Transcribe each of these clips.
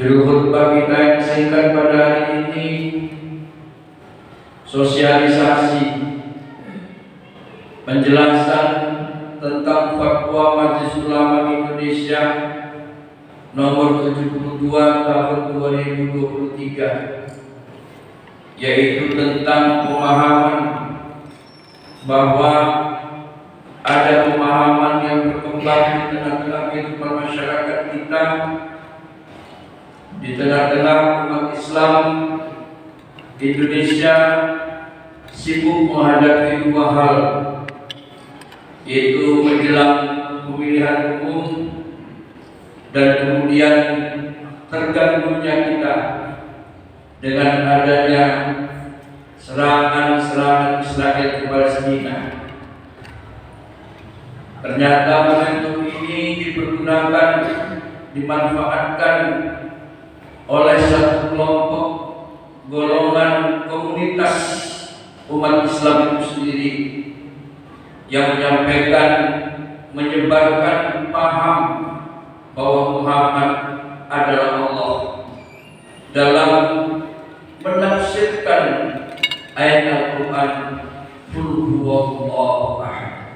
Judul khutbah kita yang singkat pada hari ini, sosialisasi penjelasan tentang fatwa Majelis Ulama Indonesia nomor 72 tahun 2023, yaitu tentang pemahaman bahwa ada pemahaman yang berkembang di tengah-tengah kehidupan masyarakat kita, di tengah-tengah umat Islam Indonesia sibuk menghadapi dua hal, yaitu menjelang pemilihan umum dan kemudian terganggunya kita dengan adanya serangan-serangan Israel ke Palestina. Ternyata momentum ini dipergunakan, dimanfaatkan oleh satu kelompok golongan komunitas umat Islam itu sendiri yang menyampaikan, menyebarkan paham bahwa Muhammad adalah Allah dalam menafsirkan ayat Al-Quran Qul huwallahu ahad.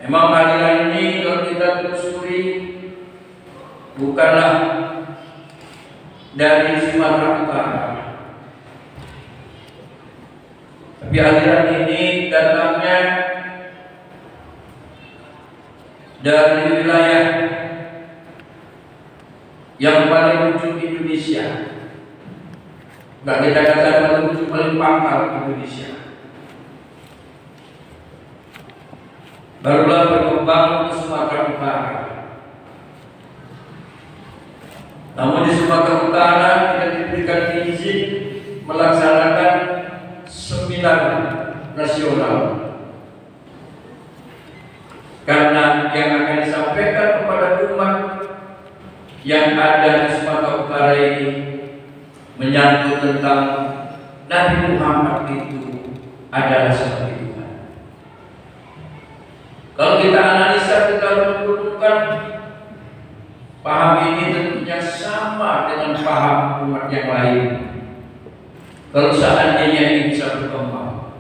Memang aliran ini kalau kita telusuri bukanlah dari Sumatera Utara, tapi aliran ini datangnya dari wilayah yang paling ujung Indonesia. Enggak, kita katakan paling ujung, paling pangkal Indonesia. Barulah berkembang ke Sumatera Utara. Namun di Sumatera Utara tidak diberikan izin melaksanakan seminar nasional, karena yang akan disampaikan kepada umat yang ada di Sumatera Utara ini menyangkut tentang Nabi Muhammad itu adalah seperti Tuhan. Kalau kita analisa, kita menemukan paham ini tentunya sama dengan paham umat yang lain. Kalau seandainya ini bisa berkembang,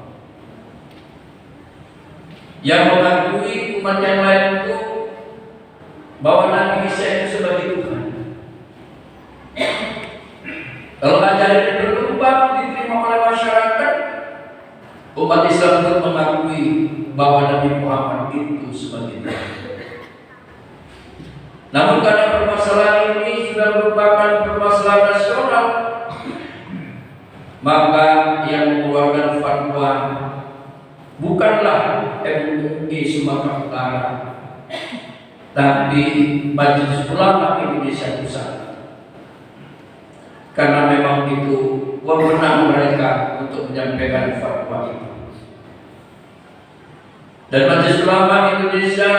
yang mengakui umat yang lain itu bahwa Nabi Isa itu sebagai Tuhan. Kalau ajaran ini berkembang, diterima oleh masyarakat, umat Islam itu mengakui bahwa Nabi Muhammad itu sebagai Tuhan. Namun karena permasalahan ini sudah merupakan permasalahan nasional, maka yang mengeluarkan fatwa bukanlah MUI Sumatera Utara, tapi Majelis Ulama Indonesia Pusat, karena memang itu wewenang mereka untuk menyampaikan fatwa itu. Dan Majelis Ulama Indonesia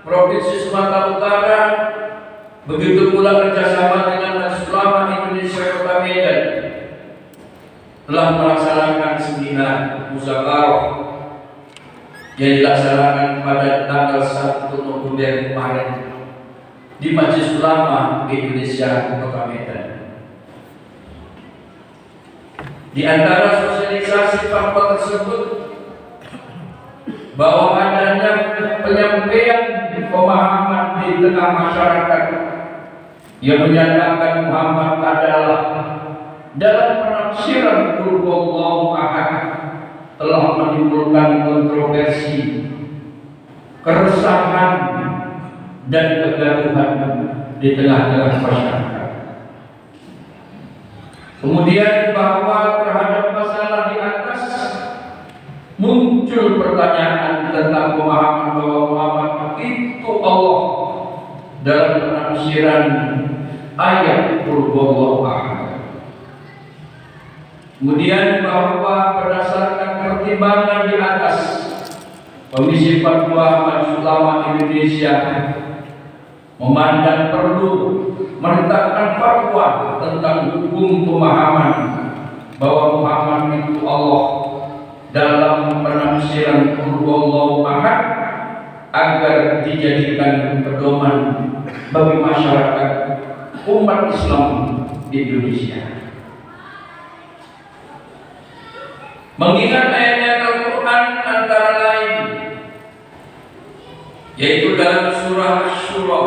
Provinsi Sumatera Utara, begitu pula kerjasama dengan Majelis Ulama Indonesia Kota Medan, telah melaksanakan seminar musyawarah yang dilaksanakan pada tanggal 1 November kemarin di Majelis Ulama Indonesia Kota Medan. Di antara sosialisasi fatwa tersebut, bahwa adanya penyampaian pemahaman di tengah masyarakat yang menyatakan Muhammad adalah dalam penafsiran Qul huwallahu ahad telah menimbulkan kontroversi, keresahan dan kegaduhan di tengah-tengah masyarakat. Kemudian bahwa terhadap masalah di atas muncul pertanyaan tentang pemahaman bahwa Muhammad itu Allah dalam penafsiran ayat Qul huwallahu ahad. Kemudian bahwa berdasarkan pertimbangan di atas, Komisi Fatwa Majelis Ulama Indonesia memandang perlu menetapkan fatwa tentang hukum pemahaman bahwa Muhammad itu Allah dalam penafsiran Qul huwallahu ahad agar dijadikan pedoman bagi masyarakat umat Islam di Indonesia. Mengingat ayat Al-Quran antara lain, yaitu dalam surah Asy-Syura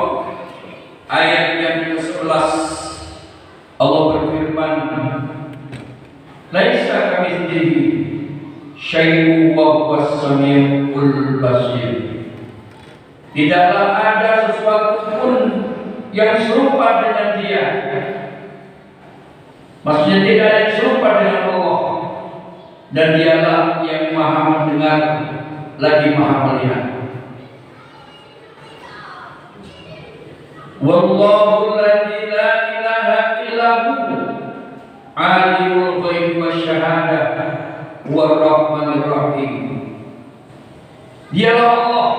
ayat yang ke-11, Allah berfirman, "Laisa kamitslihi syai'un wa huwas samiul basir." Tidaklah ada sesuatu pun yang serupa dengan Dia. Maksudnya tidak ada yang serupa dengan Allah, dan Dialah yang Maha mendengar lagi Maha melihat. Wallahu alladzi la ilaha illa hu alimul ghaibi wasyahadah war-rahmanir rahim. Dialah Allah,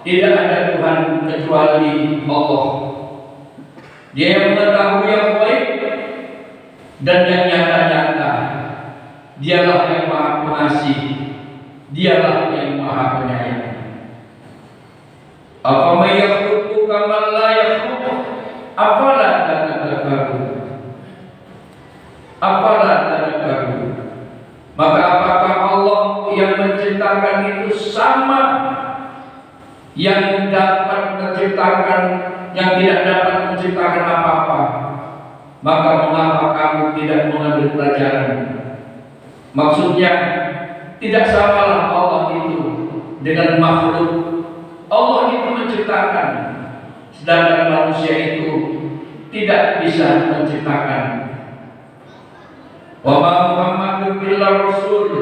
tidak ada Tuhan kecuali Allah. Dia yang mengetahui yang baik dan yang nyata-nyata. Dialah yang Maha Pengasih, Dialah yang Maha Penyayang. Afaman yakhluqu kaman la yakhluqu afala tadhakkarun. Afala tadhakkarun. Maka apakah Allah yang menciptakan itu sama yang dapat menciptakan, yang tidak dapat menciptakan apa-apa? Maka mengapa kamu tidak mengambil pelajaran? Maksudnya, tidak samalah Allah itu dengan makhluk. Allah itu menciptakan, sedangkan manusia itu tidak bisa menciptakan. Wa ma Muhammadun illa rasul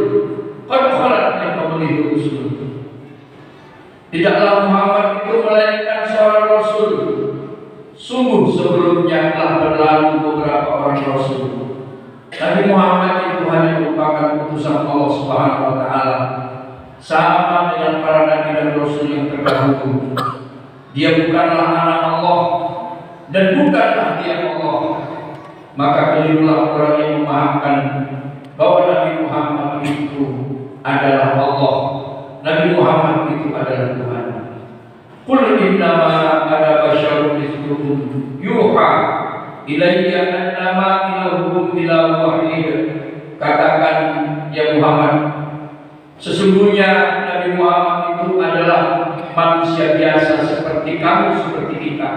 qad khalat min qablihi rusul. Tidaklah Muhammad itu melainkan seorang rasul. Sungguh sebelumnya telah berlalu beberapa orang rasul. Nabi Muhammad itu hanya merupakan utusan Allah Subhanahu wa taala, sama dengan para nabi dan rasul yang terdahulu. Dia bukanlah anak Allah dan bukanlah Dia Allah. Maka kelirulah orang yang memahamkan bahwa Nabi Muhammad itu adalah Allah. Nabi Muhammad itu adalah Tuhan. Qul innama ana basyarun mithlukum yuha ilayya annama ilahukum ilahun wahid. Katakan ya Muhammad, sesungguhnya Nabi Muhammad itu adalah manusia biasa seperti kamu, seperti kita.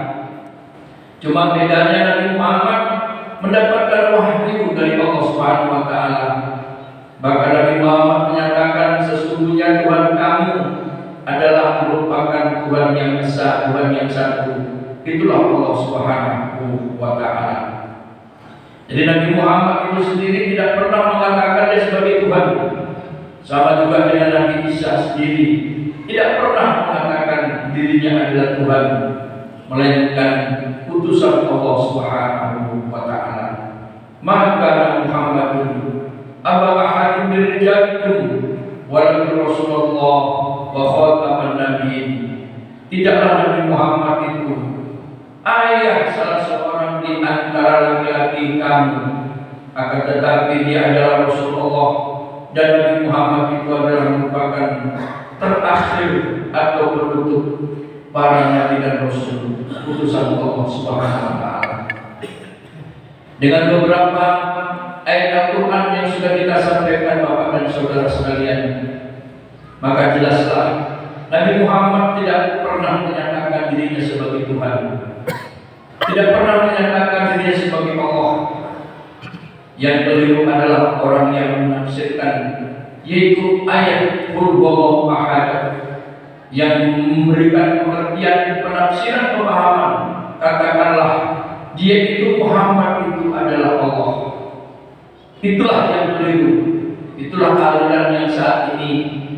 Cuma bedanya Nabi Muhammad mendapatkan wahyu dari Allah Subhanahu wa taala. Maka Nabi Muhammad menyatakan sesungguhnya Tuhan kamu adalah merupakan Tuhan yang esa, Tuhan yang satu. Itulah Allah Subhanahu wa taala. Jadi Nabi Muhammad itu sendiri tidak pernah mengatakan dia sebagai Tuhan. Sama juga dengan Nabi Isa sendiri tidak pernah mengatakan dirinya adalah Tuhan, melainkan utusan Allah Subhanahu wa taala. Maka Muhammadun aba ahadin min rijalikum walakin Rasulullah wa khataman nabiyyin. Tidaklah Nabi Muhammad itu ayah salah seorang di antara laki-laki kamu, akan tetapi dia adalah Rasulullah, dan Nabi Muhammad itu adalah merupakan terakhir atau penutup para nabi dan rasul, utusan Allah Subhanahu wa taala. Dengan beberapa ayat Al-Quran yang sudah kita sampaikan Bapak dan Saudara sekalian, maka jelaslah Nabi Muhammad tidak pernah menyatakan dirinya sebagai Tuhan, tidak pernah menyatakan dirinya sebagai Allah. Yang keliru adalah orang yang menafsirkan, yaitu ayat Qul huwallahu ahad, yang memberikan pengertian penafsiran pemahaman. Katakanlah dia itu Muhammad itu adalah Allah. Itulah yang keliru. Itulah aliran yang saat ini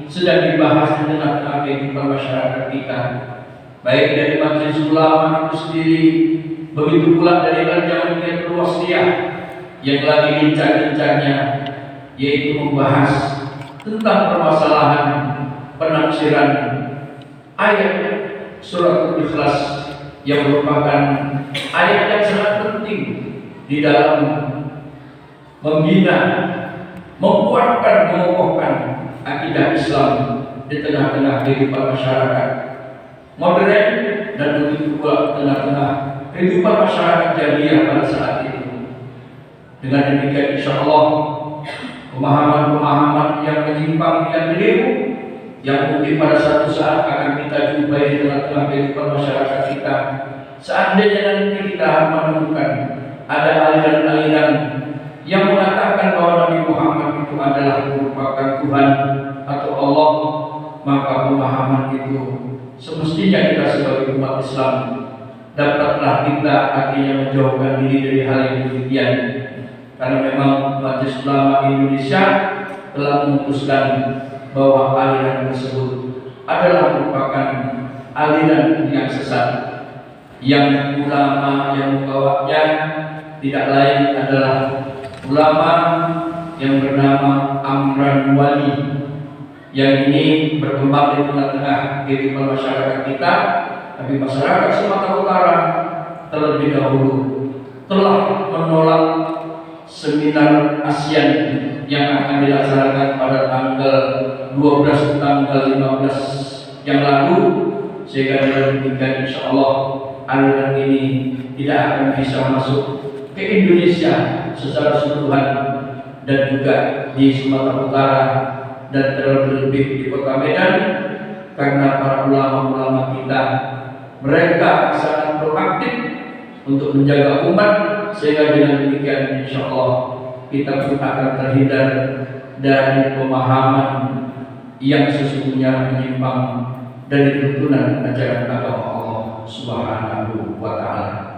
sedang dibahas di tengah-tengah kehidupan masyarakat kita, baik dari majelis ulama itu sendiri, begitu pula dari Al-Jami'atul Wasthiyah yang lagi lincah-lincahnya, yaitu membahas tentang permasalahan penafsiran ayat surat Al-Ikhlas yang merupakan ayat yang sangat penting di dalam membina, menguatkan, mengokohkan akidah Islam di tengah-tengah kehidupan masyarakat, modern dan begitu pula tengah-tengah kehidupan masyarakat jahiliyah pada saat itu. Dengan demikian insya Allah pemahaman-pemahaman yang menyimpang, yang keliru, yang mungkin pada suatu saat akan kita jumpai di tengah-tengah kehidupan masyarakat kita, seandainya nanti kita menemukan ada aliran-aliran yang mengatakan bahwa Nabi Muhammad itu adalah merupakan Tuhan atau Allah, maka pemahaman itu semestinya kita sebagai umat Islam dapatlah kita akhirnya menjauhkan diri dari hal yang demikian. Karena memang Majelis Ulama Indonesia telah memutuskan bahwa aliran tersebut adalah merupakan aliran yang sesat, yang ulama yang membawanya tidak lain adalah ulama yang bernama Amran Wali, yang ini berkembang di tengah-tengah kehidupan masyarakat kita. Tapi masyarakat Sumatera Utara terlebih dahulu telah menolak seminar ASEAN yang akan dilaksanakan pada tanggal 12 tanggal 15 yang lalu, sehingga dengan demikian insya Allah aliran ini tidak akan bisa masuk ke Indonesia secara keseluruhan dan juga di Sumatera Utara dan terlebih di Kota Medan, karena para ulama-ulama kita mereka sangat proaktif untuk menjaga umat, sehingga dengan demikian insya Allah kita pun akan terhindar dari pemahaman yang sesungguhnya menyimpang dari tuntunan ajaran agama Allah Subhanahu wa Ta'ala.